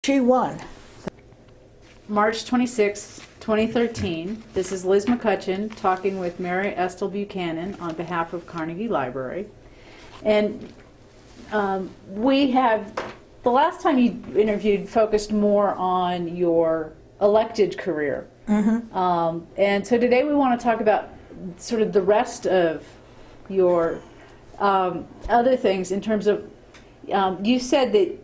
she won. March 26, 2013. This is Liz McCutcheon talking with Mary Estill Buchanan on behalf of Carnegie Library. And we have, the last time you interviewed, focused more on your elected career. And so today we want to talk about sort of the rest of your other things in terms of, you said that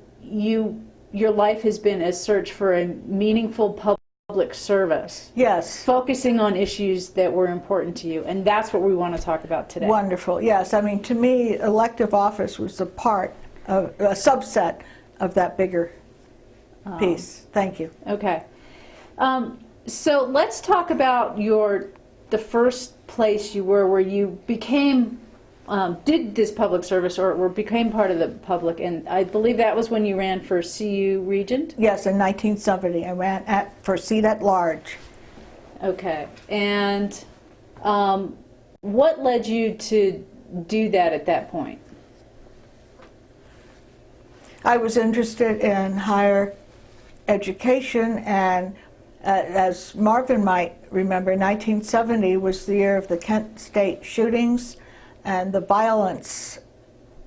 your life has been a search for a meaningful public service. Yes. Focusing on issues that were important to you, and that's what we want to talk about today. Wonderful. Yes. I mean, to me, elective office was a part of a subset of that bigger piece. Thank you. Okay. So let's talk about the first place you were where you became did this public service or became part of the public, and I believe that was when you ran for CU regent? Yes, in 1970 I ran for seat at large. Okay, and what led you to do that at that point? I was interested in higher education, and as Marvin might remember, 1970 was the year of the Kent State shootings and the violence,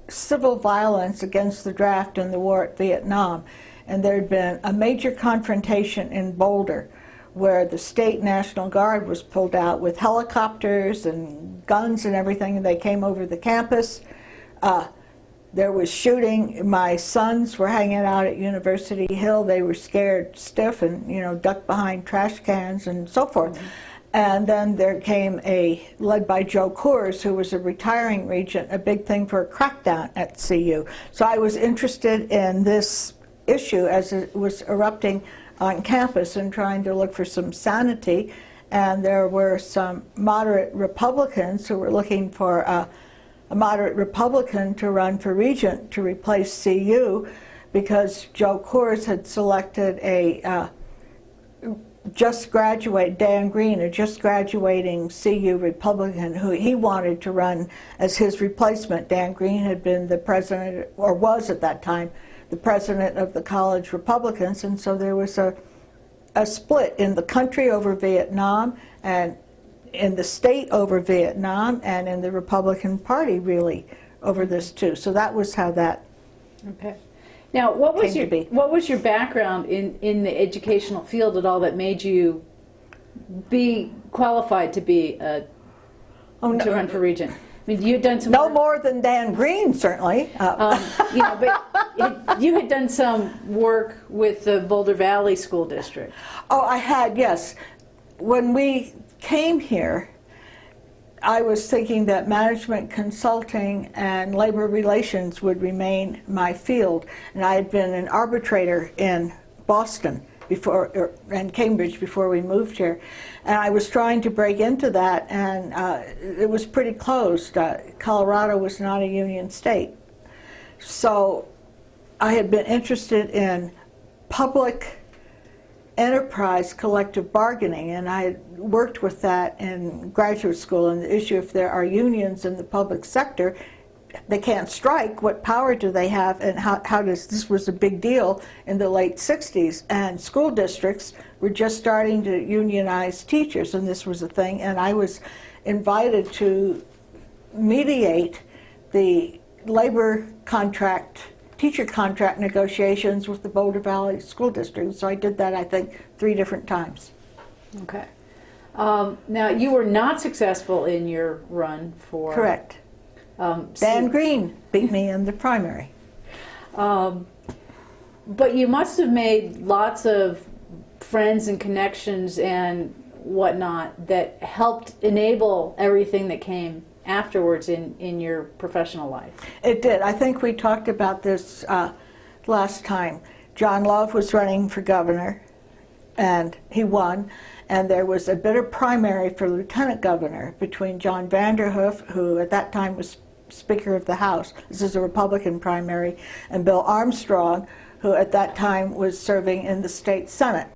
civil violence against the draft in the war at Vietnam. And there had been a major confrontation in Boulder where the state National Guard was pulled out with helicopters and guns and everything, and they came over the campus. There was shooting. My sons were hanging out at University Hill. They were scared stiff and, you know, ducked behind trash cans and so forth. And then there came led by Joe Coors, who was a retiring regent, a big thing for a crackdown at CU. So I was interested in this issue as it was erupting on campus and trying to look for some sanity. And there were some moderate Republicans who were looking for a moderate Republican to run for regent to replace CU, because Joe Coors had selected a Dan Green, a just graduating CU Republican, who he wanted to run as his replacement. Dan Green had been the president, or was at that time, the president of the college Republicans, and so there was a split in the country over Vietnam, and in the state over Vietnam, and in the Republican Party really over this too. So that was how that Now, what was your background in the educational field at all that made you be qualified to be to run for regent? I mean, you had done some work, more than Dan Green, certainly. you know, but you had done some work with the Boulder Valley School District. Oh, I had, yes. When we came here, I was thinking that management consulting and labor relations would remain my field, and I had been an arbitrator in Boston and Cambridge before we moved here, and I was trying to break into that, and it was pretty closed. Colorado was not a union state, so I had been interested in public enterprise collective bargaining, and I worked with that in graduate school. And the issue, if there are unions in the public sector, they can't strike. What power do they have, and how does this was a big deal in the late 60s, and school districts were just starting to unionize teachers, and this was a thing. And I was invited to mediate the labor contract, teacher contract negotiations with the Boulder Valley School District. So I did that, I think, 3 different times. Okay. Now, you were not successful in your run for... Correct. Dan Green beat me in the primary. But you must have made lots of friends and connections and whatnot that helped enable everything that came afterwards in your professional life. It did. I think we talked about this last time. John Love was running for governor, and he won. And there was a bitter primary for lieutenant governor between John Vanderhoof, who at that time was Speaker of the House, this is a Republican primary, and Bill Armstrong, who at that time was serving in the state Senate.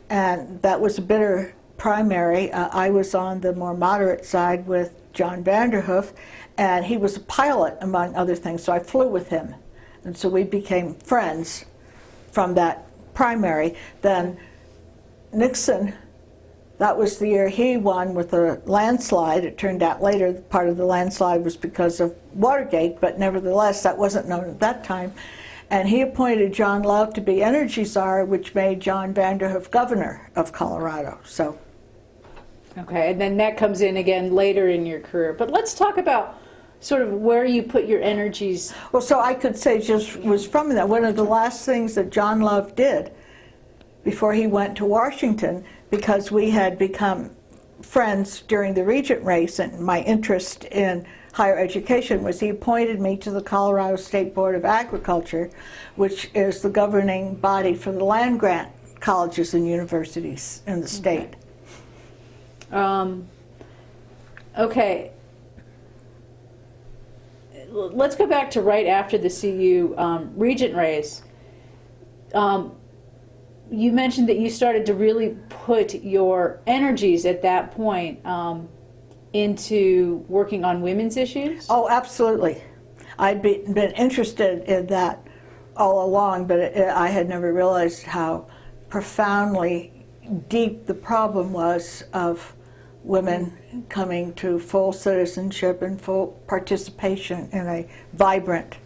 And that was a bitter primary. I was on the more moderate side with John Vanderhoof, and he was a pilot, among other things, so I flew with him. And so we became friends from that primary. Then Nixon, that was the year he won with a landslide. It turned out later part of the landslide was because of Watergate, but nevertheless that wasn't known at that time. And he appointed John Love to be energy czar, which made John Vanderhoof governor of Colorado. So, okay, and then that comes in again later in your career. But let's talk about sort of where you put your energies. well, so I could say just was from that. One of the last things that John Love did before he went to Washington, because we had become friends during the regent race and my interest in higher education, was he appointed me to the Colorado State Board of Agriculture, which is the governing body for the land grant colleges and universities in the state. Okay. Let's go back to right after the CU regent race. You mentioned that you started to really put your energies at that point into working on women's issues? Oh, absolutely. I'd been interested in that all along, but I had never realized how profoundly deep the problem was of women coming to full citizenship and full participation in a vibrant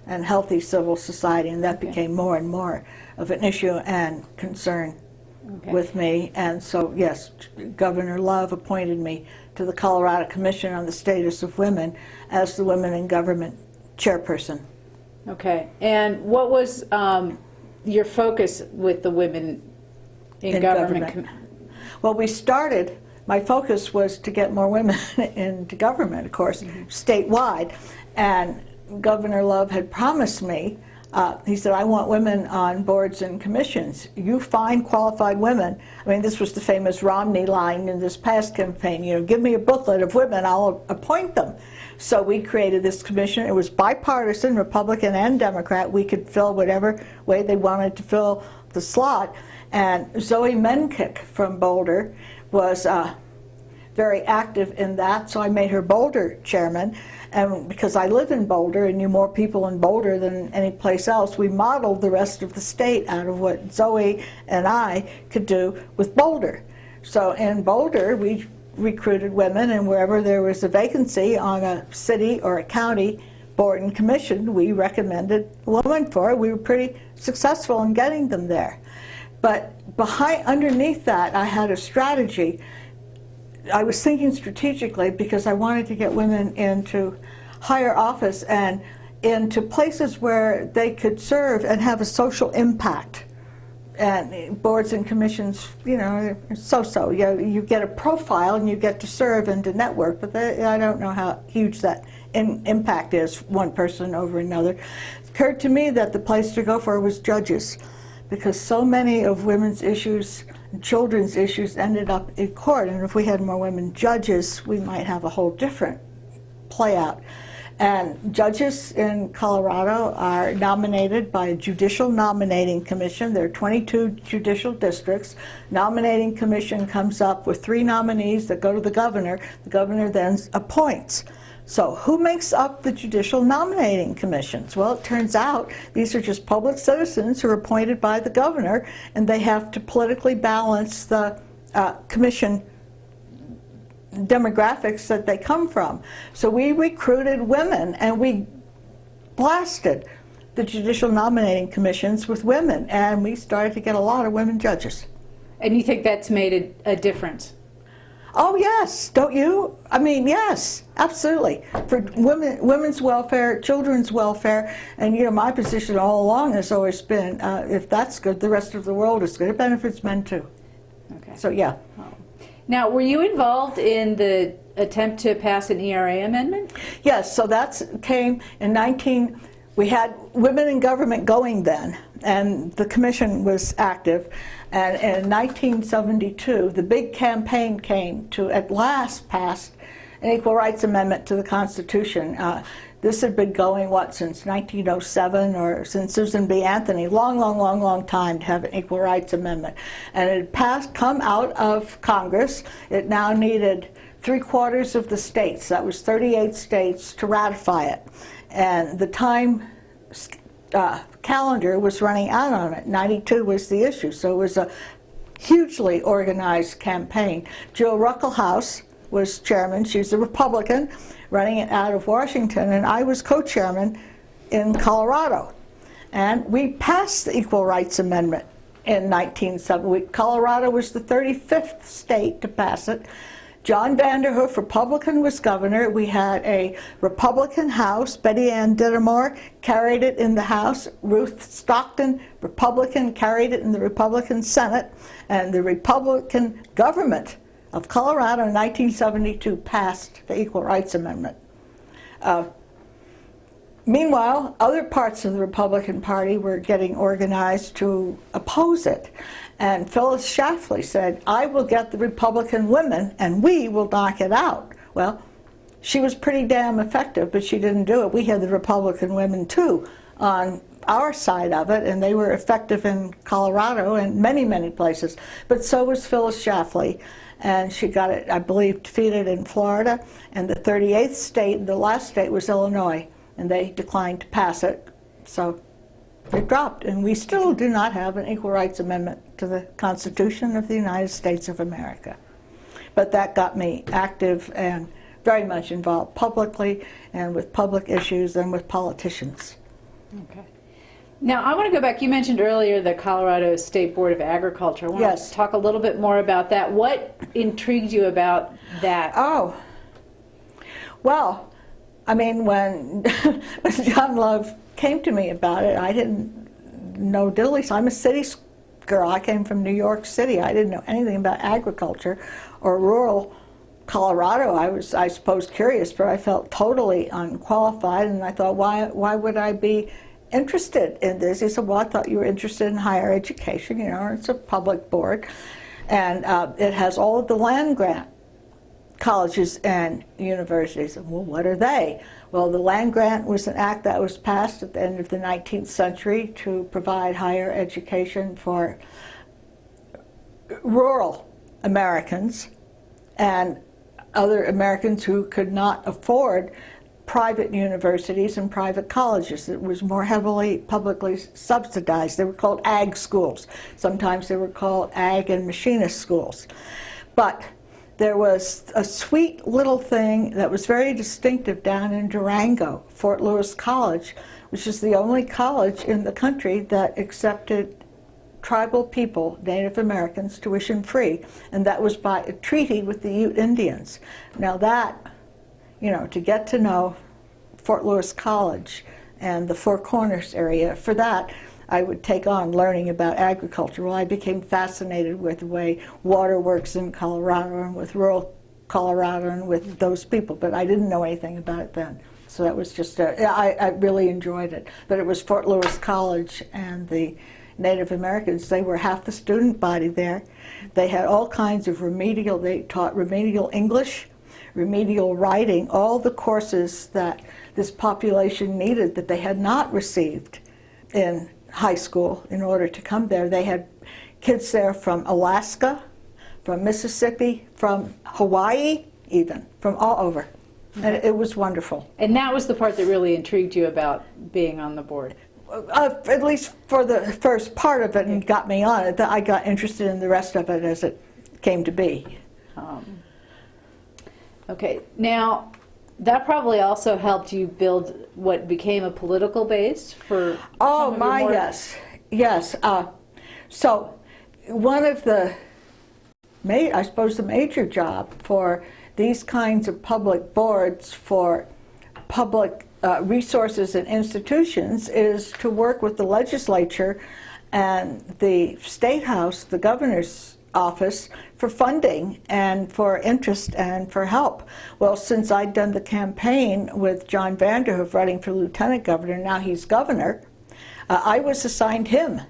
and healthy civil society, and that became more and more of an issue and concern with me. And so, yes, Governor Love appointed me to the Colorado Commission on the Status of Women as the Women in Government chairperson. Okay, and what was your focus with the women in government? Well, we started, my focus was to get more women into government, of course, statewide. And Governor Love had promised me, he said, I want women on boards and commissions. You find qualified women. I mean, this was the famous Romney line in this past campaign, you know, give me a booklet of women, I'll appoint them. So we created this commission. It was bipartisan, Republican and Democrat. We could fill whatever way they wanted to fill the slot. And Zoe Menkick from Boulder was very active in that, so I made her Boulder chairman. And because I live in Boulder and knew more people in Boulder than any place else, we modeled the rest of the state out of what Zoe and I could do with Boulder. So in Boulder, we recruited women, and wherever there was a vacancy on a city or a county board and commission, we recommended a woman for it. We were pretty successful in getting them there. But underneath that, I had a strategy. I was thinking strategically because I wanted to get women into higher office and into places where they could serve and have a social impact. And boards and commissions, you know, so-so. You get a profile and you get to serve and to network, but I don't know how huge that impact is, one person over another. It occurred to me that the place to go for was judges, because so many of women's issues, children's issues ended up in court, and if we had more women judges, we might have a whole different play out. And judges in Colorado are nominated by a judicial nominating commission. There are 22 judicial districts. Nominating commission comes up with 3 nominees that go to the governor. The governor then appoints. So who makes up the judicial nominating commissions? Well, it turns out these are just public citizens who are appointed by the governor, and they have to politically balance the commission demographics that they come from. So we recruited women, and we blasted the judicial nominating commissions with women, and we started to get a lot of women judges. And you think that's made a difference? Oh yes, don't you? I mean, yes, absolutely. For women's welfare, children's welfare, and you know, my position all along has always been, if that's good, the rest of the world is good. It benefits men too. Okay. So yeah. Now, were you involved in the attempt to pass an ERA amendment? Yes, so that came in we had women in government going then, and the commission was active. And in 1972, the big campaign came to at last pass an equal rights amendment to the Constitution. This had been going, since 1907 or since Susan B. Anthony, long time to have an equal rights amendment. And it had come out of Congress. It now needed 3/4 of the states, that was 38 states, to ratify it. And the time calendar was running out on it. 92 was the issue, so it was a hugely organized campaign. Jill Ruckelhaus was chairman. She's a Republican running it out of Washington, and I was co-chairman in Colorado. And we passed the Equal Rights Amendment in 1970. Colorado was the 35th state to pass it. John Vanderhoof, Republican, was governor. We had a Republican House. Betty Ann Dittemore carried it in the House. Ruth Stockton, Republican, carried it in the Republican Senate. And the Republican government of Colorado in 1972 passed the Equal Rights Amendment. Meanwhile, other parts of the Republican Party were getting organized to oppose it. And Phyllis Schlafly said, I will get the Republican women and we will knock it out. Well, she was pretty damn effective, but she didn't do it. We had the Republican women too on our side of it, and they were effective in Colorado and many, many places. But so was Phyllis Schlafly, and she got it, I believe, defeated in Florida. And the 38th state, the last state, was Illinois, and they declined to pass it. So it dropped, and we still do not have an Equal Rights Amendment to the Constitution of the United States of America. But that got me active and very much involved publicly and with public issues and with politicians. Okay. Now, I want to go back. You mentioned earlier the Colorado State Board of Agriculture. I want to talk a little bit more about that. What intrigued you about that? Oh, well, I mean, when John Love came to me about it, I didn't know diddly. So I'm a city girl. I came from New York City. I didn't know anything about agriculture or rural Colorado. I was, I suppose, curious, but I felt totally unqualified, and I thought, why would I be interested in this? He said, well, I thought you were interested in higher education, you know, it's a public board, and it has all of the land grant colleges and universities. Well, what are they? Well, the land grant was an act that was passed at the end of the 19th century to provide higher education for rural Americans and other Americans who could not afford private universities and private colleges. It was more heavily publicly subsidized. They were called ag schools. Sometimes they were called ag and machinist schools. But there was a sweet little thing that was very distinctive down in Durango, Fort Lewis College, which is the only college in the country that accepted tribal people, Native Americans, tuition free, and that was by a treaty with the Ute Indians. Now that, you know, to get to know Fort Lewis College and the Four Corners area, for that I would take on learning about agriculture. Well, I became fascinated with the way water works in Colorado and with rural Colorado and with those people, but I didn't know anything about it then. So that was just, I really enjoyed it. But it was Fort Lewis College and the Native Americans, they were half the student body there. They had all kinds of remedial, they taught remedial English, remedial writing, all the courses that this population needed that they had not received in high school in order to come there. They had kids there from Alaska, from Mississippi, from Hawaii even, from all over. And it was wonderful. And that was the part that really intrigued you about being on the board? At least for the first part of it, and got me on it. I got interested in the rest of it as it came to be. Okay, now that probably also helped you build what became a political base for. Oh my, yes. So one of the, I suppose, the major job for these kinds of public boards for public resources and institutions is to work with the legislature and the state house, the governor's office, for funding and for interest and for help. Well, since I'd done the campaign with John Vanderhoof running for lieutenant governor, now he's governor, I was assigned him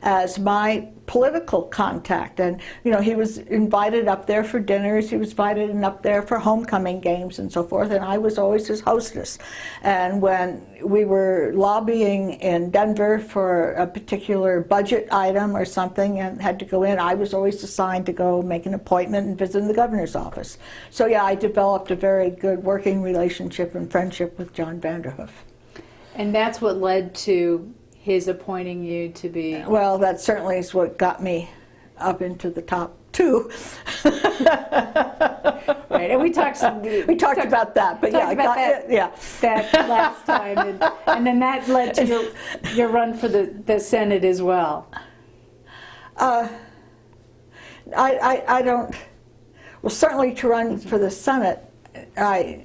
as my political contact. And, you know, he was invited up there for dinners, he was invited up there for homecoming games and so forth, and I was always his hostess. And when we were lobbying in Denver for a particular budget item or something and had to go in, I was always assigned to go make an appointment and visit the governor's office. So yeah, I developed a very good working relationship and friendship with John Vanderhoof. And that's what led to his appointing you to be... Well, that certainly is what got me up into the top two. Right, and we talked about that, but yeah, that last time, and then that led to your run for the Senate as well. I don't, well, certainly to run for the Senate, I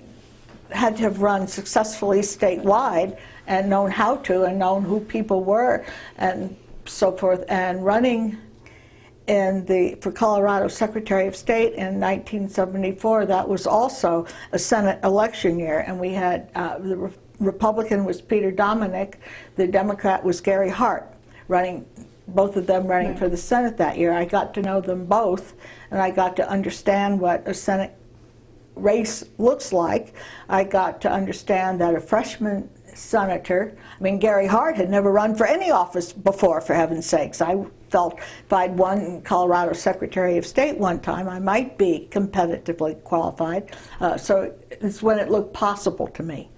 had to have run successfully statewide and known how to and known who people were and so forth. And running for Colorado Secretary of State in 1974, that was also a Senate election year, and we had the Republican was Peter Dominic, the Democrat was Gary Hart, both of them running for the Senate that year. I got to know them both, and I got to understand what a Senate race looks like. I got to understand that a freshman senator, I mean, Gary Hart had never run for any office before, for heaven's sakes. I felt if I'd won Colorado Secretary of State one time, I might be competitively qualified. So it's when it looked possible to me.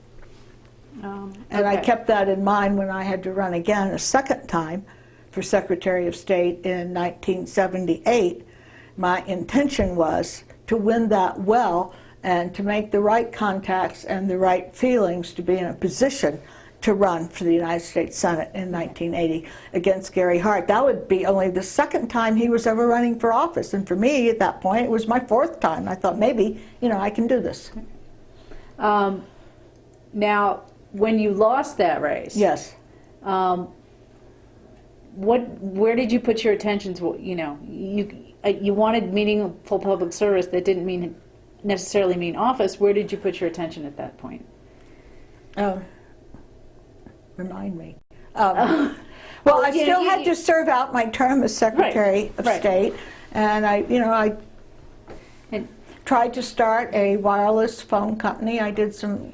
And I kept that in mind when I had to run again a second time for Secretary of State in 1978. My intention was to win that well and to make the right contacts and the right feelings to be in a position to run for the United States Senate in 1980 against Gary Hart. That would be only the second time he was ever running for office, and for me at that point it was my fourth time. I thought maybe, I can do this. Now, when you lost that race, yes, where did you put your attention to? You wanted meaningful public service that didn't necessarily mean office. Where did you put your attention at that point? Remind me. Well, I still had to serve out my term as Secretary of State, and I tried to start a wireless phone company. I did some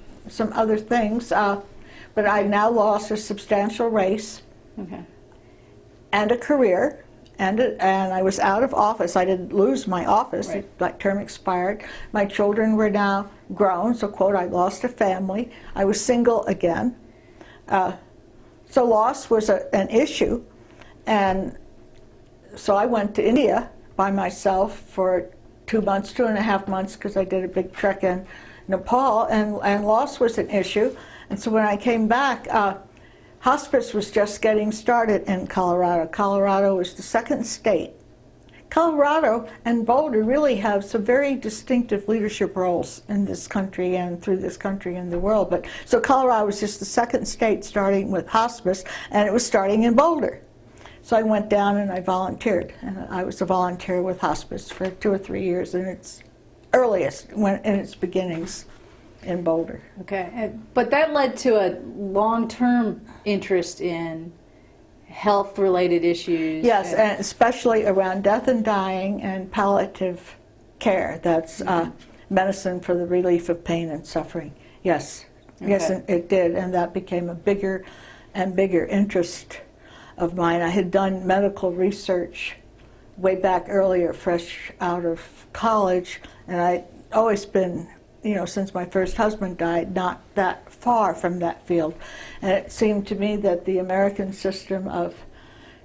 other things, but I now lost a substantial race and a career. And I was out of office. I didn't lose my office. That term expired. My children were now grown, so, quote, I lost a family. I was single again. So loss was an issue. And so I went to India by myself for 2.5 months, because I did a big trek in Nepal, and loss was an issue. And so when I came back, hospice was just getting started in Colorado. Colorado was the second state. Colorado and Boulder really have some very distinctive leadership roles in this country and through this country and the world. But so Colorado was just the second state starting with hospice, and it was starting in Boulder. So I went down and I volunteered, and I was a volunteer with hospice for 2 or 3 years in its earliest, in its beginnings in Boulder. Okay, but that led to a long-term interest in health-related issues. Yes, and especially around death and dying and palliative care. That's medicine for the relief of pain and suffering. Yes, yes, and it did, and that became a bigger and bigger interest of mine. I had done medical research way back earlier, fresh out of college, and I'd always been, since my first husband died, not that far from that field. And it seemed to me that the American system of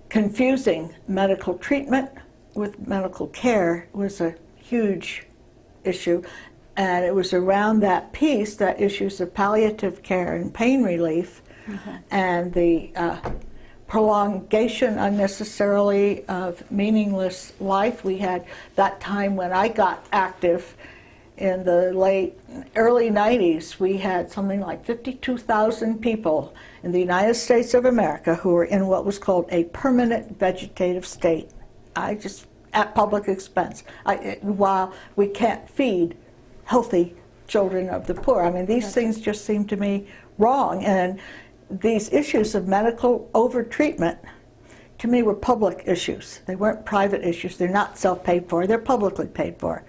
confusing medical treatment with medical care was a huge issue. And it was around that piece that issues of palliative care and pain relief and the prolongation unnecessarily of meaningless life. We had that time when I got active in the early 90s, we had something like 52,000 people in the United States of America who were in what was called a permanent vegetative state. At public expense, while we can't feed healthy children of the poor. I mean, these things just seem to me wrong. And these issues of medical overtreatment, to me, were public issues. They weren't private issues. They're not self-paid for. They're publicly paid for.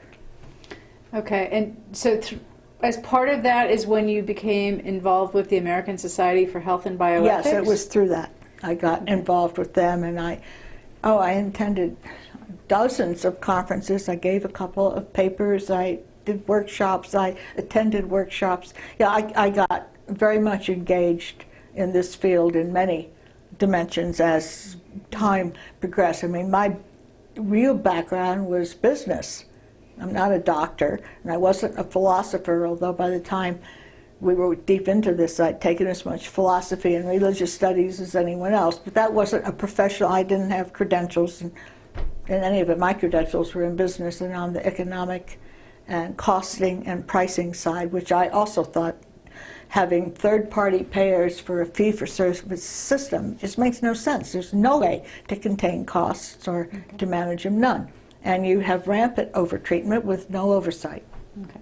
Okay, and so as part of that is when you became involved with the American Society for Health and Bioethics? Yes, it was through that. I got involved with them, and I attended dozens of conferences. I gave a couple of papers. I did workshops. I attended workshops. Yeah, I got very much engaged in this field in many dimensions as time progressed. I mean, my real background was business. I'm not a doctor, and I wasn't a philosopher, although by the time we were deep into this, I'd taken as much philosophy and religious studies as anyone else, but that wasn't a professional. I didn't have credentials in any of it. My credentials were in business and on the economic and costing and pricing side, which I also thought having third-party payers for a fee-for-service system just makes no sense. There's no way to contain costs or to manage them, none. And you have rampant overtreatment with no oversight. Okay.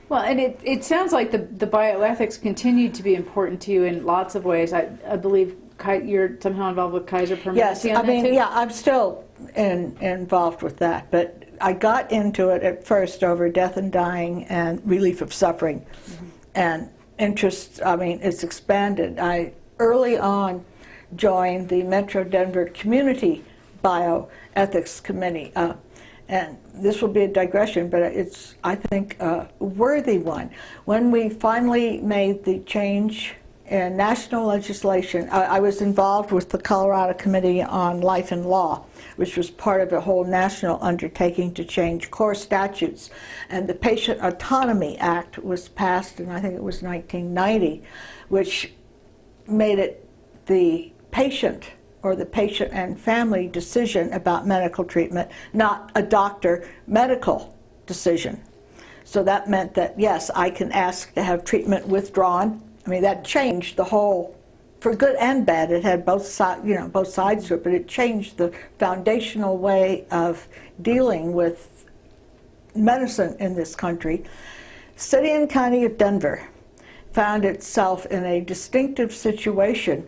Well, and it sounds like the bioethics continued to be important to you in lots of ways. I believe you're somehow involved with Kaiser Permanente. Yes, on that too? yeah, I'm still involved with that, but I got into it at first over death and dying and relief of suffering. Mm-hmm. And interest, I mean, it's expanded. I early on joined the Metro Denver Community Bioethics Committee. And this will be a digression, but it's, I think, a worthy one. When we finally made the change in national legislation, I was involved with the Colorado Committee on Life and Law, which was part of a whole national undertaking to change core statutes. And the Patient Autonomy Act was passed, and I think it was 1990, which made it the patient or the patient and family decision about medical treatment, not a doctor medical decision. So that meant that, yes, I can ask to have treatment withdrawn. I mean, that changed the whole, for good and bad. It had both sides to it, but it changed the foundational way of dealing with medicine in this country. City and County of Denver found itself in a distinctive situation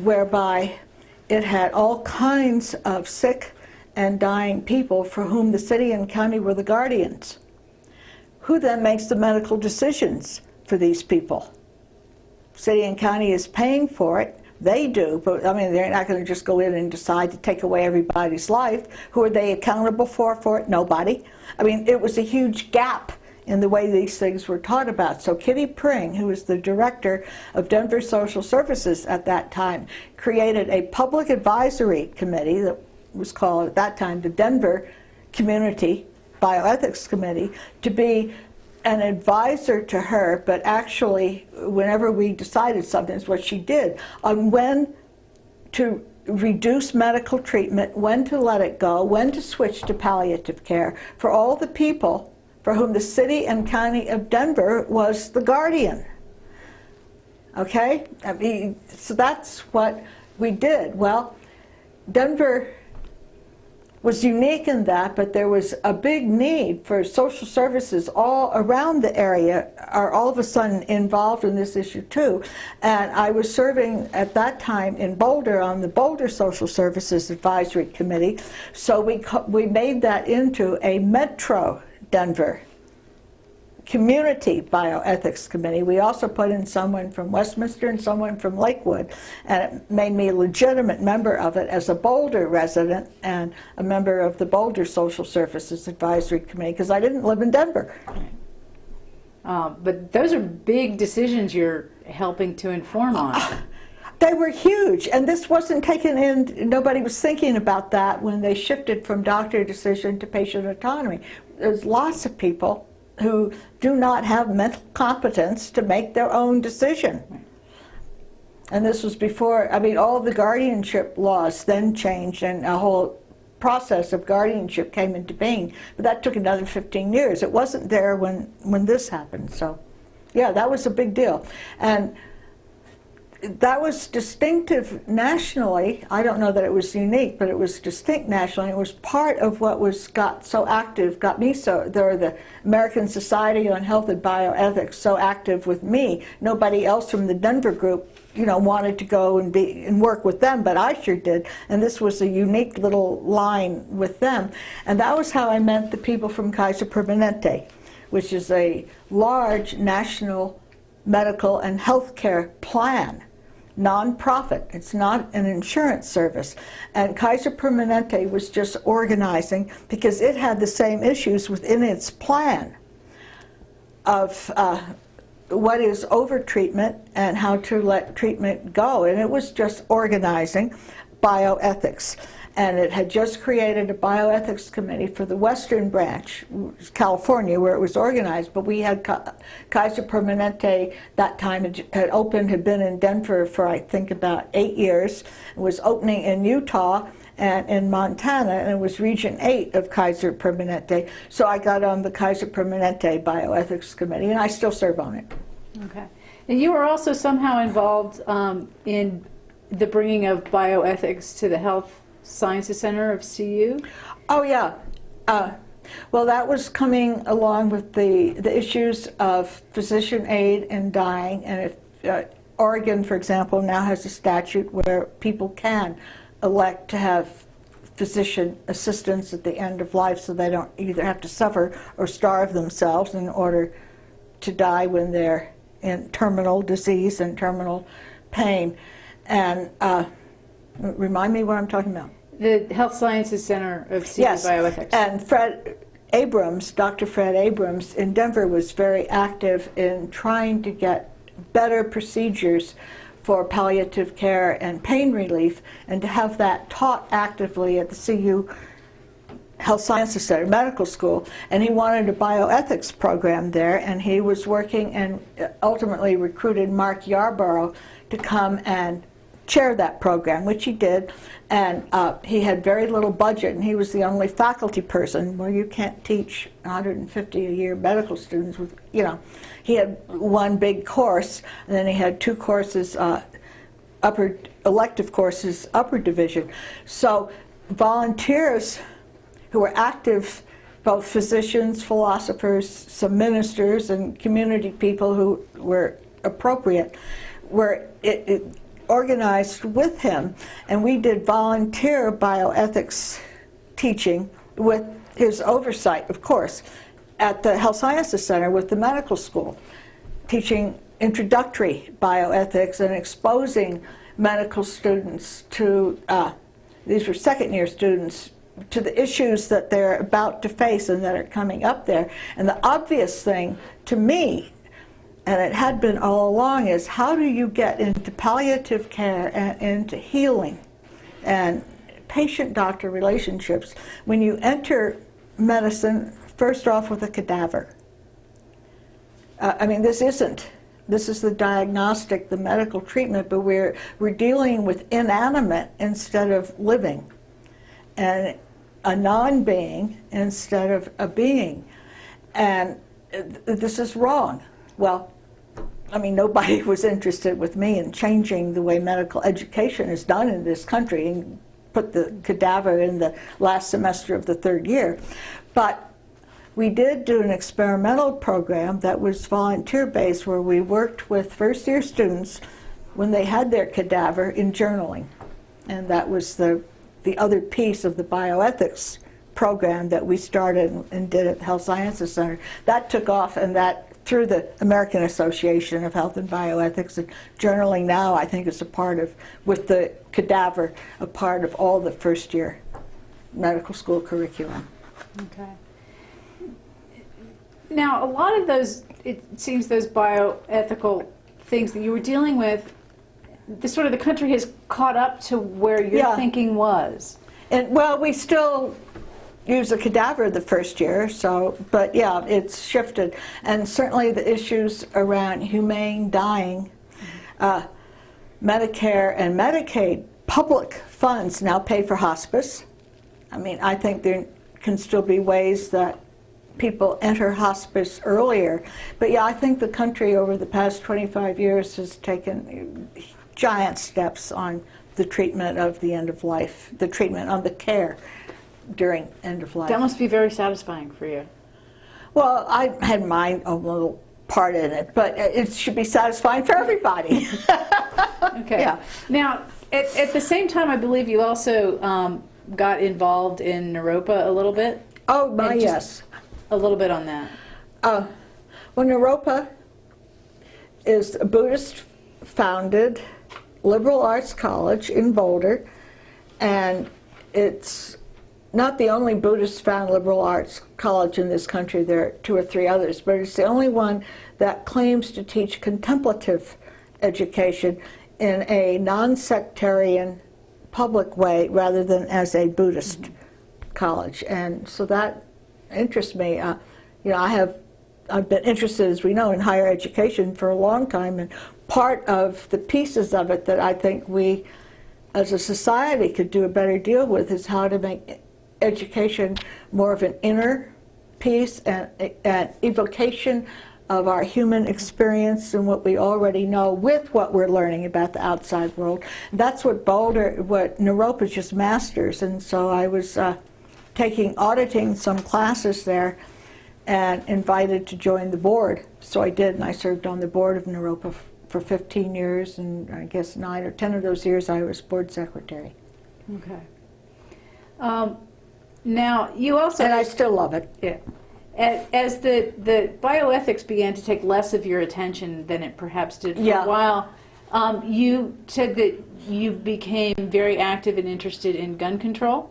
whereby it had all kinds of sick and dying people for whom the city and county were the guardians. Who then makes the medical decisions for these people? City and county is paying for it. They do, but I mean, they're not going to just go in and decide to take away everybody's life. Who are they accountable for it? Nobody. I mean, it was a huge gap in the way these things were taught about. So Kitty Pring, who was the director of Denver Social Services at that time, created a public advisory committee that was called at that time the Denver Community Bioethics Committee, to be an advisor to her, but actually whenever we decided something, is what she did, on when to reduce medical treatment, when to let it go, when to switch to palliative care for all the people for whom the city and county of Denver was the guardian. Okay? I mean, so that's what we did. Well, Denver was unique in that, but there was a big need for social services all around the area are all of a sudden involved in this issue too. And I was serving at that time in Boulder on the Boulder Social Services Advisory Committee, so we made that into a Metro Denver Community Bioethics Committee. We also put in someone from Westminster and someone from Lakewood, and it made me a legitimate member of it as a Boulder resident and a member of the Boulder Social Services Advisory Committee, because I didn't live in Denver. But those are big decisions you're helping to inform on. They were huge, and this wasn't taken in, nobody was thinking about that when they shifted from doctor decision to patient autonomy. There's lots of people who do not have mental competence to make their own decision. And this was before, I mean, all the guardianship laws then changed and a whole process of guardianship came into being. But that took another 15 years. It wasn't there when this happened. So, yeah, that was a big deal. And that was distinctive nationally. I don't know that it was unique, but it was distinct nationally. It was part of what got so active, got me so, the American Society on Health and Bioethics so active with me. Nobody else from the Denver group, wanted to go and work with them, but I sure did. And this was a unique little line with them. And that was how I met the people from Kaiser Permanente, which is a large national medical and healthcare plan. Non-profit. It's not an insurance service. And Kaiser Permanente was just organizing because it had the same issues within its plan of what is over-treatment and how to let treatment go. And it was just organizing bioethics. And it had just created a bioethics committee for the Western branch, California, where it was organized. But we had Kaiser Permanente, that time had opened, had been in Denver for I think about 8 years. It was opening in Utah and in Montana, and it was Region 8 of Kaiser Permanente. So I got on the Kaiser Permanente Bioethics Committee, and I still serve on it. Okay. And you were also somehow involved in the bringing of bioethics to the Health Sciences Center of CU? Oh, yeah. Well, that was coming along with the issues of physician aid in dying. And if Oregon, for example, now has a statute where people can elect to have physician assistance at the end of life, so they don't either have to suffer or starve themselves in order to die when they're in terminal disease and terminal pain. And remind me what I'm talking about. The Health Sciences Center of CU Yes. Bioethics. And Fred Abrams, Dr. Fred Abrams in Denver was very active in trying to get better procedures for palliative care and pain relief, and to have that taught actively at the CU Health Sciences Center Medical School. And he wanted a bioethics program there, and he was working and ultimately recruited Mark Yarborough to come and chair that program, which he did. And he had very little budget, and he was the only faculty person. Well, you can't teach 150 a year medical students with, you know. He had one big course, and then he had 2 courses, upper elective courses, upper division. So volunteers who were active, both physicians, philosophers, some ministers, and community people who were appropriate, were organized with him, and we did volunteer bioethics teaching with his oversight, of course, at the Health Sciences Center with the medical school, teaching introductory bioethics and exposing medical students to, these were second-year students, to the issues that they're about to face and that are coming up there. And the obvious thing to me, and it had been all along, is how do you get into palliative care and into healing and patient-doctor relationships when you enter medicine first off with a cadaver? I mean, this is the diagnostic, the medical treatment, but we're dealing with inanimate instead of living, and a non-being instead of a being. And this is wrong. Well, I mean, nobody was interested with me in changing the way medical education is done in this country and put the cadaver in the last semester of the 3rd year. But we did do an experimental program that was volunteer-based, where we worked with first-year students when they had their cadaver in journaling. And that was the other piece of the bioethics program that we started and did at the Health Sciences Center. That took off, and that through the American Association of Health and Bioethics, and journaling now I think is a part of, with the cadaver, a part of all the first-year medical school curriculum. Okay. Now, a lot of those, it seems, those bioethical things that you were dealing with, the country has caught up to where your thinking was. And well, we still use a cadaver the first year, so, but yeah, it's shifted. And certainly the issues around humane dying, Medicare and Medicaid, public funds now pay for hospice. I mean, I think there can still be ways that people enter hospice earlier. But yeah, I think the country over the past 25 years has taken giant steps on the treatment of the end of life, the treatment on the care during end of life. That must be very satisfying for you. Well, I had my own little part in it, but it should be satisfying for everybody. Okay. Yeah. Now, at the same time, I believe you also got involved in Naropa a little bit. Oh, my, yes. A little bit on that. Well, Naropa is a Buddhist-founded liberal arts college in Boulder, and it's not the only Buddhist found liberal arts college in this country. There are 2 or 3 others, but it's the only one that claims to teach contemplative education in a non-sectarian public way rather than as a Buddhist college. And so that interests me. You know, I've been interested, as we know, in higher education for a long time, and part of the pieces of it that I think we as a society could do a better deal with is how to make education more of an inner piece and evocation of our human experience and what we already know with what we're learning about the outside world. That's what Naropa just masters, and so I was auditing some classes there and invited to join the board. So I did, and I served on the board of Naropa for 15 years, and I guess 9 or 10 of those years I was board secretary. Okay. Now, you also... And I still love it. Yeah. As the bioethics began to take less of your attention than it perhaps did for a while, you said that you became very active and interested in gun control?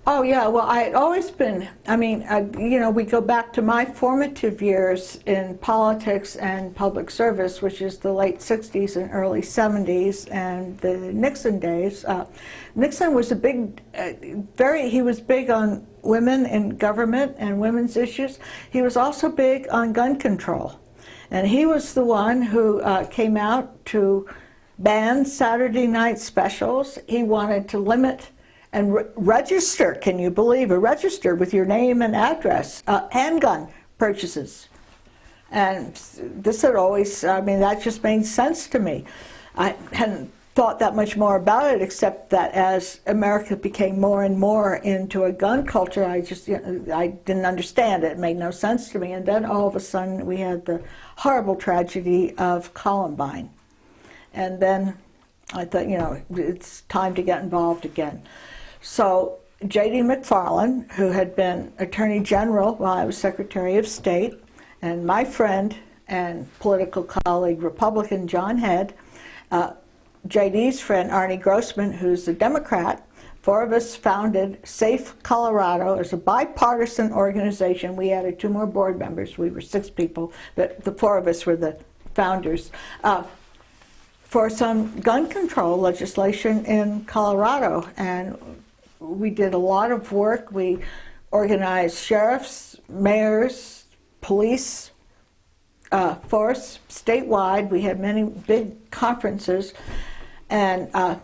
Oh yeah, well I had always been, you know, we go back to my formative years in politics and public service, which is the late 60s and early 70s and the Nixon days. Nixon was he was big on women in government and women's issues. He was also big on gun control. And he was the one who came out to ban Saturday night specials. He wanted to limit and register, can you believe, register with your name and address, handgun purchases. And this had always, that just made sense to me. I hadn't thought that much more about it, except that as America became more and more into a gun culture, I didn't understand it. It made no sense to me. And then all of a sudden we had the horrible tragedy of Columbine. And then I thought, you know, it's time to get involved again. So J.D. McFarland, who had been Attorney General while I was Secretary of State, and my friend and political colleague, Republican John Head, J.D.'s friend, Arnie Grossman, who's a Democrat, 4 of us founded Safe Colorado as a bipartisan organization. We added 2 more board members. We were 6 people, but the 4 of us were the founders. For some gun control legislation in Colorado, and we did a lot of work. We organized sheriffs, mayors, police force statewide. We had many big conferences and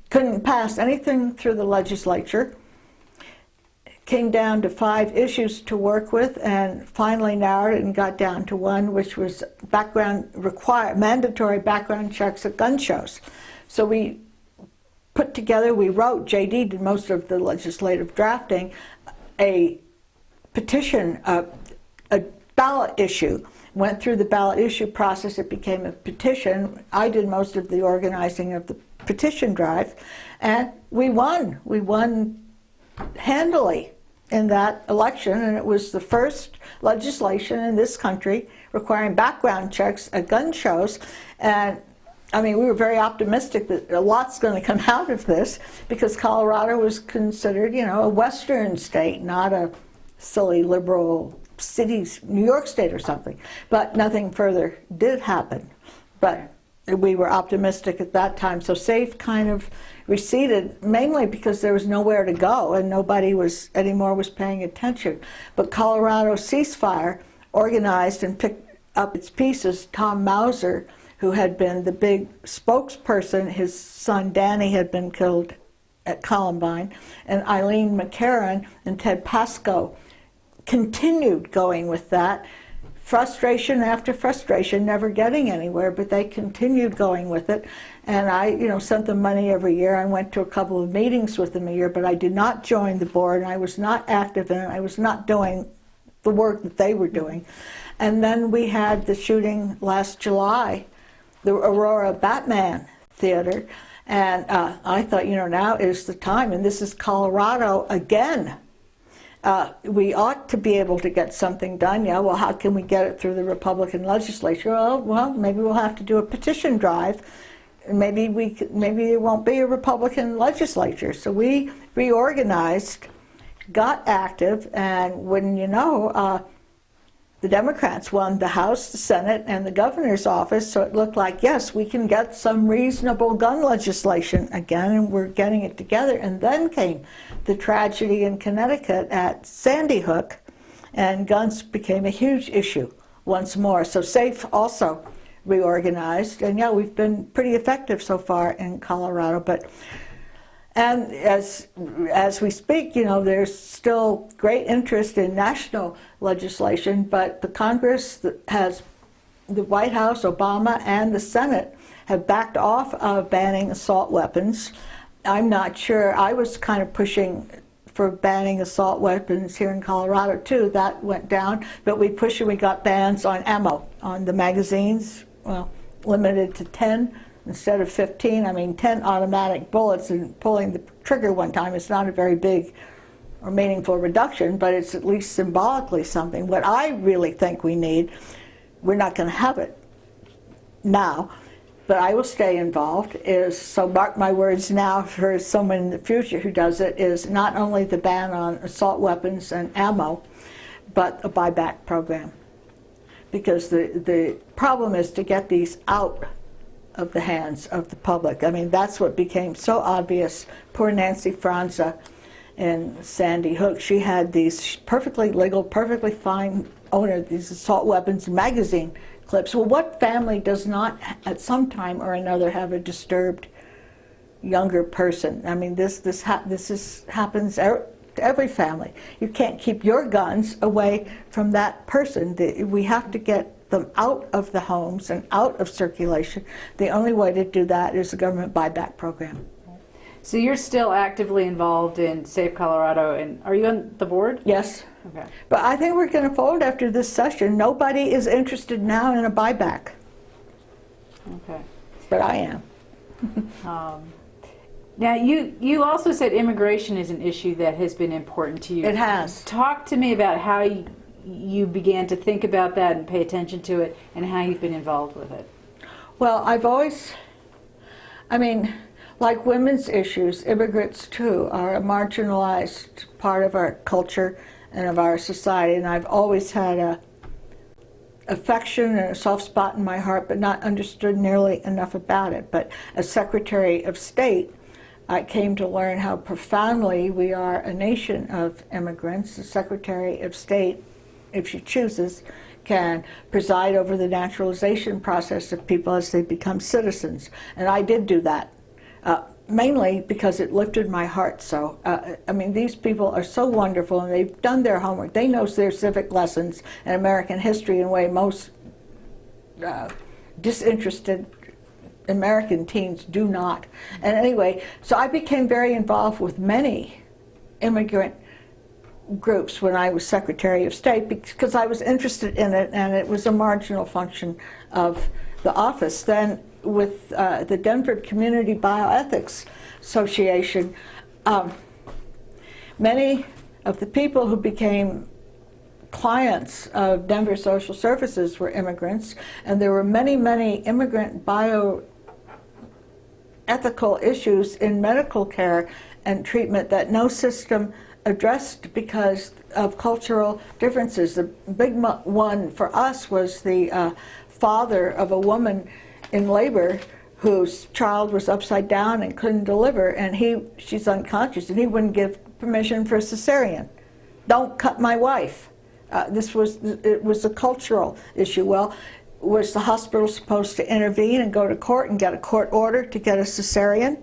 couldn't pass anything through the legislature. Came down to 5 issues to work with and finally narrowed it and got down to 1, which was mandatory background checks at gun shows. So we wrote, JD did most of the legislative drafting, a petition, a ballot issue. Went through the ballot issue process, it became a petition. I did most of the organizing of the petition drive, and we won. We won handily in that election, and it was the first legislation in this country requiring background checks at gun shows. And we were very optimistic that a lot's going to come out of this because Colorado was considered, you know, a Western state, not a silly liberal cities, New York State or something. But nothing further did happen. But we were optimistic at that time. So SAFE kind of receded, mainly because there was nowhere to go and nobody anymore was paying attention. But Colorado Ceasefire organized and picked up its pieces. Tom Mauser, who had been the big spokesperson, his son Danny had been killed at Columbine, and Eileen McCarron and Ted Pascoe continued going with that. Frustration after frustration, never getting anywhere, but they continued going with it. And I, you know, sent them money every year. I went to a couple of meetings with them a year, but I did not join the board, and I was not active in it. I was not doing the work that they were doing. And then we had the shooting last July, the Aurora Batman Theater, and I thought, you know, now is the time, and this is Colorado again. We ought to be able to get something done. Yeah, well, how can we get it through the Republican legislature? Well, maybe we'll have to do a petition drive. Maybe there won't be a Republican legislature. So we reorganized got active, and wouldn't you know, the Democrats won the House, the Senate, and the governor's office, so it looked like, yes, we can get some reasonable gun legislation again, and we're getting it together. And then came the tragedy in Connecticut at Sandy Hook, and guns became a huge issue once more. So SAFE also reorganized, and yeah, we've been pretty effective so far in Colorado. And as we speak, you know, there's still great interest in national legislation, but the Congress has, the White House, Obama, and the Senate have backed off of banning assault weapons. I'm not sure. I was kind of pushing for banning assault weapons here in Colorado too. That went down, but we pushed and we got bans on ammo, on the magazines, well, limited to 10. Instead of 15, I mean 10 automatic bullets, and pulling the trigger one time is not a very big or meaningful reduction, but it's at least symbolically something. What I really think we need, we're not going to have it now, but I will stay involved, is, so mark my words now for someone in the future who does it, is not only the ban on assault weapons and ammo, but a buyback program. Because the problem is to get these out of the hands of the public. I mean, that's what became so obvious. Poor Nancy Franza in Sandy Hook, she had these perfectly legal, perfectly fine owner of these assault weapons magazine clips. Well, what family does not at some time or another have a disturbed younger person? I mean, this happens to every family. You can't keep your guns away from that person. We have to get them out of the homes and out of circulation. The only way to do that is a government buyback program. So you're still actively involved in Safe Colorado, and are you on the board? Yes. Okay. But I think we're going to fold after this session. Nobody is interested now in a buyback. Okay. But I am. Now, you also said immigration is an issue that has been important to you. It has. Talk to me about how you began to think about that and pay attention to it, and how you've been involved with it. Well, I've always, I mean, like women's issues, immigrants too are a marginalized part of our culture and of our society, and I've always had a affection and a soft spot in my heart, but not understood nearly enough about it. But as Secretary of State, I came to learn how profoundly we are a nation of immigrants. The Secretary of State, if she chooses, can preside over the naturalization process of people as they become citizens. And I did do that, mainly because it lifted my heart so. I mean, these people are so wonderful, and they've done their homework. They know their civic lessons and American history in a way most disinterested American teens do not. And anyway, so I became very involved with many immigrant groups when I was Secretary of State, because I was interested in it, and it was a marginal function of the office. Then with the Denver Community Bioethics Association, many of the people who became clients of Denver Social Services were immigrants, and there were many, many immigrant bioethical issues in medical care and treatment that no system addressed because of cultural differences. The big one for us was the father of a woman in labor whose child was upside down and couldn't deliver, and she's unconscious, and he wouldn't give permission for a cesarean. Don't cut my wife. It was a cultural issue. Well, was the hospital supposed to intervene and go to court and get a court order to get a cesarean?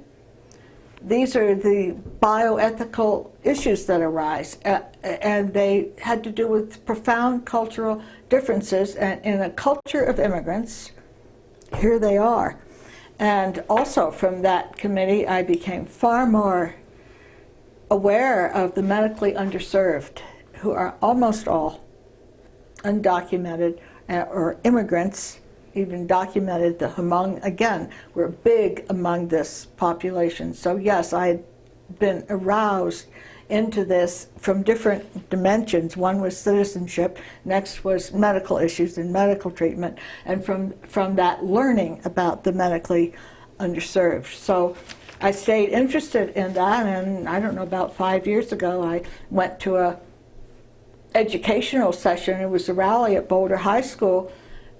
These are the bioethical issues that arise, and they had to do with profound cultural differences. And in a culture of immigrants, here they are. And also from that committee, I became far more aware of the medically underserved, who are almost all undocumented or immigrants, even documented again, were big among this population. So yes, I had been aroused into this from different dimensions. One was citizenship, next was medical issues and medical treatment, and from that learning about the medically underserved. So I stayed interested in that, and I don't know, about 5 years ago, I went to a educational session. It was a rally at Boulder High School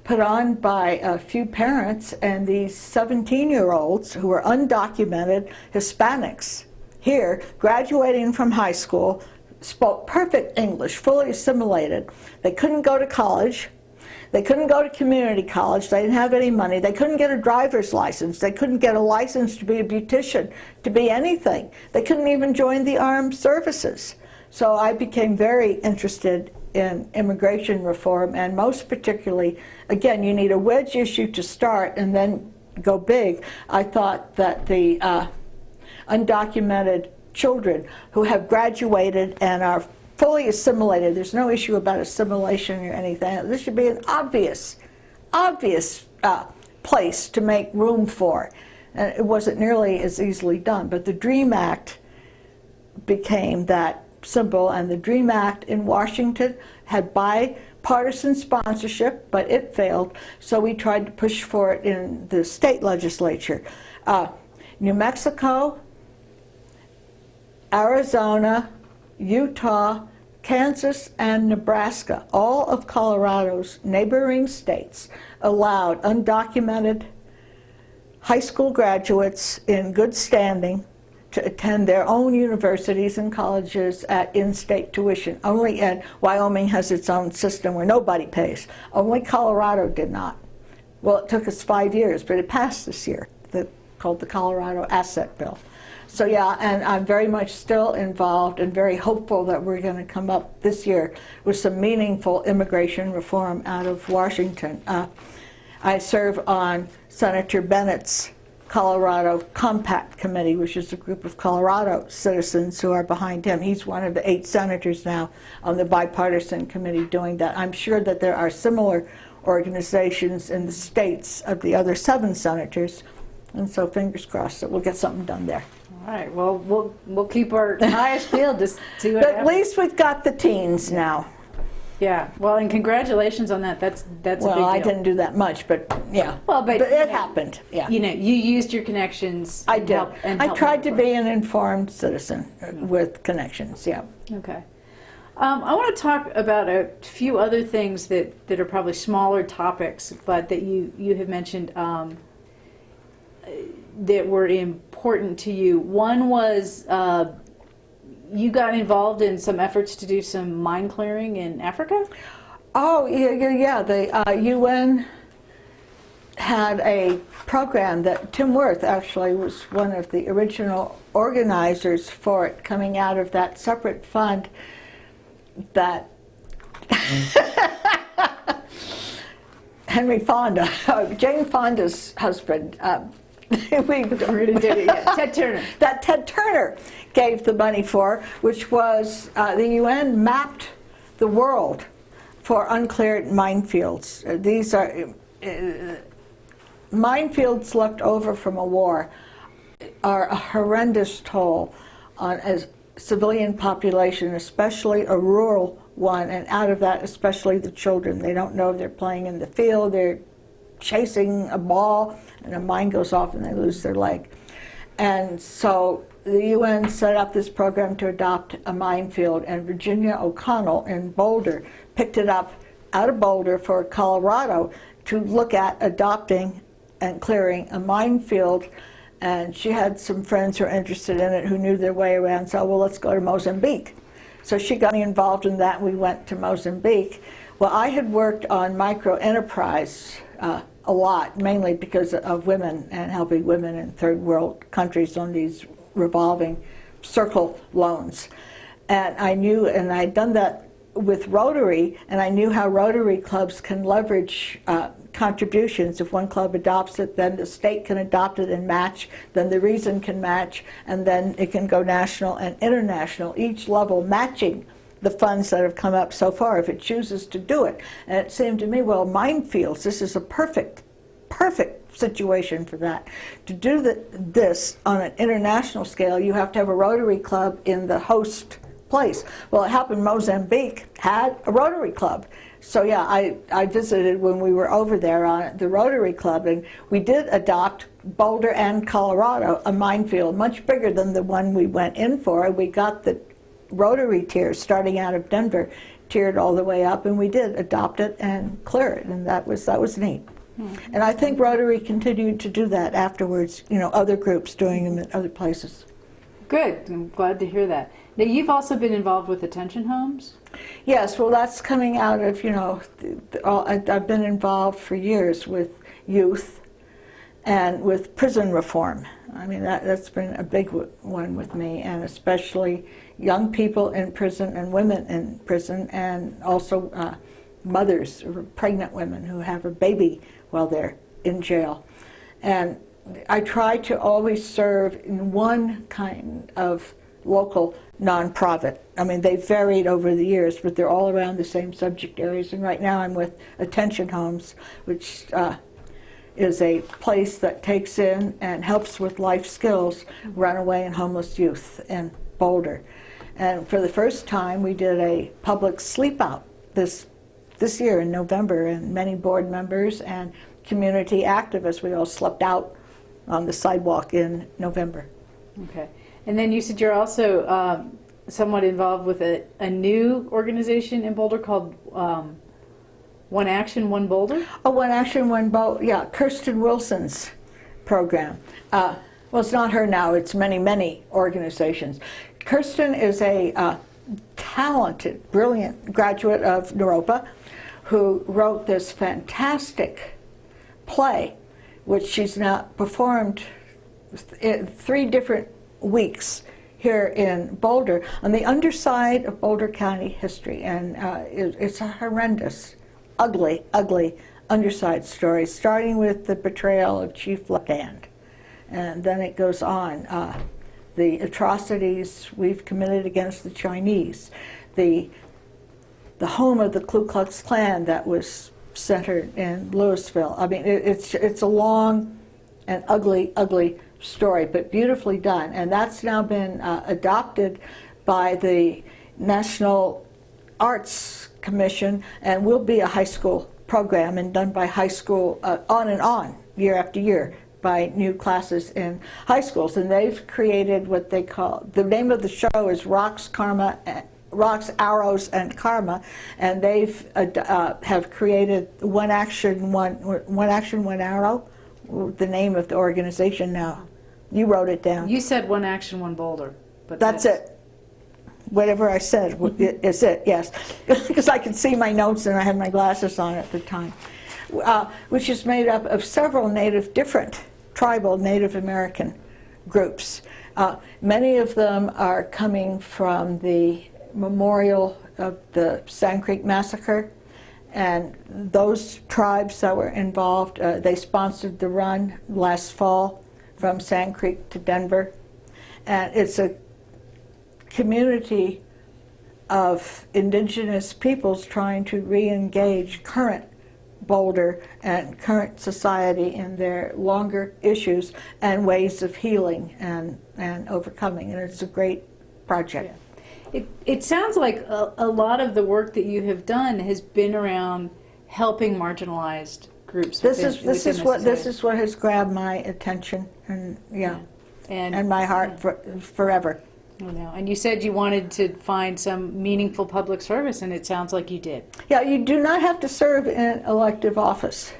put on by a few parents, and these 17-year-olds who were undocumented Hispanics here, graduating from high school, spoke perfect English, fully assimilated. They couldn't go to college. They couldn't go to community college. They didn't have any money. They couldn't get a driver's license. They couldn't get a license to be a beautician, to be anything. They couldn't even join the armed services. So I became very interested in immigration reform, and most particularly, again, you need a wedge issue to start and then go big. I thought that the undocumented children who have graduated and are fully assimilated, there's no issue about assimilation or anything. This should be an obvious place to make room for. And it wasn't nearly as easily done, but the DREAM Act became that symbol, and the DREAM Act in Washington had bipartisan sponsorship, but it failed, so we tried to push for it in the state legislature. New Mexico, Arizona, Utah, Kansas, and Nebraska, all of Colorado's neighboring states, allowed undocumented high school graduates in good standing to attend their own universities and colleges at in-state tuition. Only, and Wyoming has its own system where nobody pays. Only Colorado did not. Well, it took us 5 years, but it passed this year, called the Colorado Asset Bill. So yeah, and I'm very much still involved and very hopeful that we're going to come up this year with some meaningful immigration reform out of Washington. I serve on Senator Bennett's Colorado Compact Committee, which is a group of Colorado citizens who are behind him. He's one of the 8 senators now on the bipartisan committee doing that. I'm sure that there are similar organizations in the states of the other 7 senators, and so fingers crossed that we'll get something done there. All right, well, we'll keep our eyes peeled to see what But at happens. least we've got the teens now. Yeah, well, and congratulations on that. That's a big deal. Well, I didn't do that much, but yeah. Well, but it happened, yeah. You know, you used your connections. I and did. helped- and I helped tried to make it be an informed citizen with connections, yeah. work. Okay. I want to talk about a few other things that are probably smaller topics, but that you have mentioned that were important to you. One was you got involved in some efforts to do some mine clearing in Africa? Oh, yeah. The UN had a program that Tim Worth actually was one of the original organizers for it, coming out of that separate fund that Henry Fonda, Jane Fonda's husband, we Really did it, yeah. Ted Turner. that Ted Turner gave the money for, which was the UN mapped the world for uncleared minefields. These are minefields left over from a war are a horrendous toll on a civilian population, especially a rural one, and out of that, especially the children. They don't know they're playing in the field, they're chasing a ball, and a mine goes off and they lose their leg. And so the UN set up this program to adopt a minefield, and Virginia O'Connell in Boulder picked it up out of Boulder for Colorado to look at adopting and clearing a minefield. And she had some friends who were interested in it who knew their way around, so well, let's go to Mozambique. So she got me involved in that. We went to Mozambique. Well, I had worked on micro-enterprise a lot, mainly because of women and helping women in third world countries on these revolving circle loans. And I knew, and I'd done that with Rotary, and I knew how Rotary clubs can leverage contributions. If one club adopts it, then the state can adopt it and match, then the region can match, and then it can go national and international, each level matching the funds that have come up so far if it chooses to do it. And it seemed to me, well, minefields, this is a perfect situation for that. To do this on an international scale, you have to have a Rotary club in the host place. Well, it happened Mozambique had a Rotary Club. So yeah, I visited when we were over there on the Rotary Club, and we did adopt Boulder and Colorado, a minefield much bigger than the one we went in for. We got the Rotary tiers starting out of Denver, tiered all the way up, and we did adopt it and clear it, and that was neat. And I think Rotary continued to do that afterwards, you know, other groups doing them in other places. Good. I'm glad to hear that. Now, you've also been involved with detention homes? Yes, well, that's coming out of, you know, I've been involved for years with youth and with prison reform. I mean, that's been a big one with me, and especially young people in prison and women in prison, and also mothers, or pregnant women who have a baby while they're in jail. And I try to always serve in one kind of local nonprofit. I mean, they've varied over the years, but they're all around the same subject areas. And right now I'm with Attention Homes, which is a place that takes in and helps with life skills runaway and homeless youth in Boulder. And for the first time, we did a public sleep out this year in November, and many board members and community activists, we all slept out on the sidewalk in November. Okay. And then you said you're also somewhat involved with a new organization in Boulder called One Action, One Boulder? Oh, One Action, One Boulder, yeah, Kirsten Wilson's program. Well, it's not her now, it's many, many organizations. Kirsten is a talented, brilliant graduate of Naropa who wrote this fantastic play, which she's now performed in 3 different weeks here in Boulder on the underside of Boulder County history. And it's a horrendous, ugly, ugly underside story, starting with the betrayal of Chief Left Hand. And then it goes on. The atrocities we've committed against the Chinese, the home of the Ku Klux Klan that was centered in Louisville. I mean, it's a long and ugly, ugly story, but beautifully done. And that's now been adopted by the National Arts Commission and will be a high school program and done by high school on and on, year after year, by new classes in high schools. And they've created what they call, the name of the show is Rocks, Arrows, and Karma, and they've have created One Action, One Arrow, the name of the organization now. You wrote it down. You said One Action, One Boulder. But that's it. Whatever I said is it, yes. Because I could see my notes and I had my glasses on at the time. Which is made up of several different tribal Native American groups. Many of them are coming from the memorial of the Sand Creek Massacre, and those tribes that were involved, they sponsored the run last fall from Sand Creek to Denver. And it's a community of indigenous peoples trying to re-engage current Boulder and current society in their longer issues and ways of healing and overcoming. And it's a great project. Yeah. It sounds like a lot of the work that you have done has been around helping marginalized groups. This is what has grabbed my attention and my heart forever. I know. And you said you wanted to find some meaningful public service, and it sounds like you did. Yeah, you do not have to serve in elective office.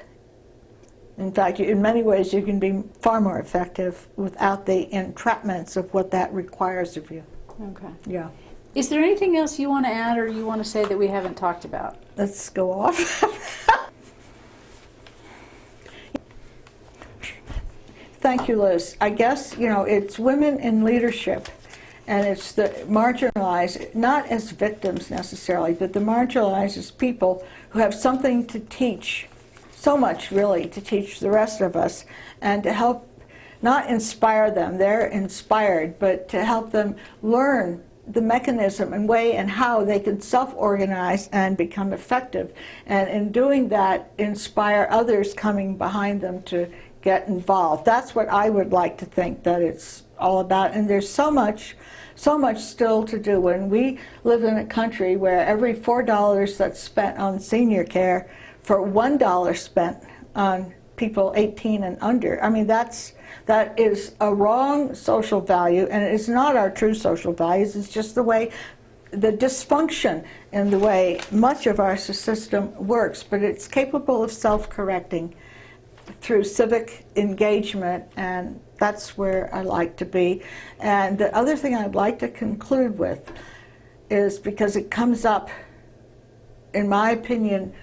In fact, in many ways, you can be far more effective without the entrapments of what that requires of you. Okay. Yeah. Is there anything else you want to add or you want to say that we haven't talked about? Let's go off. Thank you, Liz. I guess, it's women in leadership. And it's the marginalized, not as victims necessarily, but the marginalized as people who have something to teach, so much really to teach the rest of us, and to help not inspire them, they're inspired, but to help them learn the mechanism and way and how they can self-organize and become effective. And in doing that, inspire others coming behind them to get involved. That's what I would like to think that it's all about. And there's so much so much still to do. When we live in a country where every $4 that's spent on senior care for $1 spent on people 18 and under. I mean, that is a wrong social value, and it's not our true social values. It's just the way, the dysfunction in the way much of our system works, but it's capable of self-correcting through civic engagement, and that's where I like to be. And the other thing I'd like to conclude with is, because it comes up, in my opinion,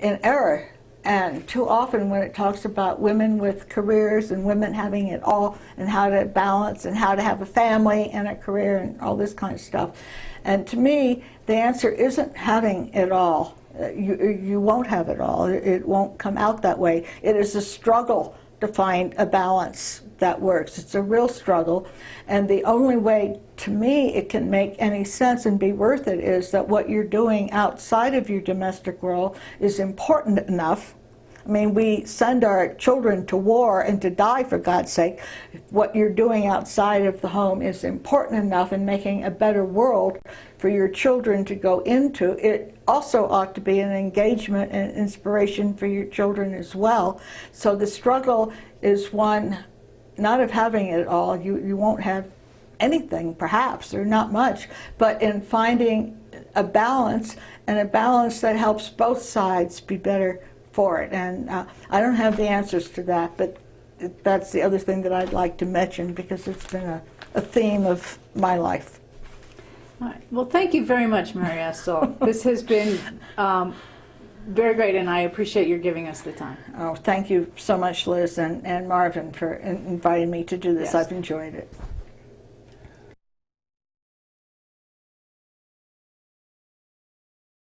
in error, and too often when it talks about women with careers and women having it all and how to balance and how to have a family and a career and all this kind of stuff. And to me, the answer isn't having it all. You won't have it all. It won't come out that way. It is a struggle to find a balance that works. It's a real struggle. And the only way, to me, it can make any sense and be worth it is that what you're doing outside of your domestic world is important enough. I mean, we send our children to war and to die, for God's sake. What you're doing outside of the home is important enough in making a better world for your children to go into. It also ought to be an engagement and inspiration for your children as well. So the struggle is one, not of having it all. You won't have anything, perhaps, or not much, but in finding a balance, and a balance that helps both sides be better for it. And I don't have the answers to that, but that's the other thing that I'd like to mention, because it's been a theme of my life. All right. Well, thank you very much, Mary Estill. This has been very great, and I appreciate your giving us the time. Oh, thank you so much, Liz and Marvin, for inviting me to do this. Yes. I've enjoyed it.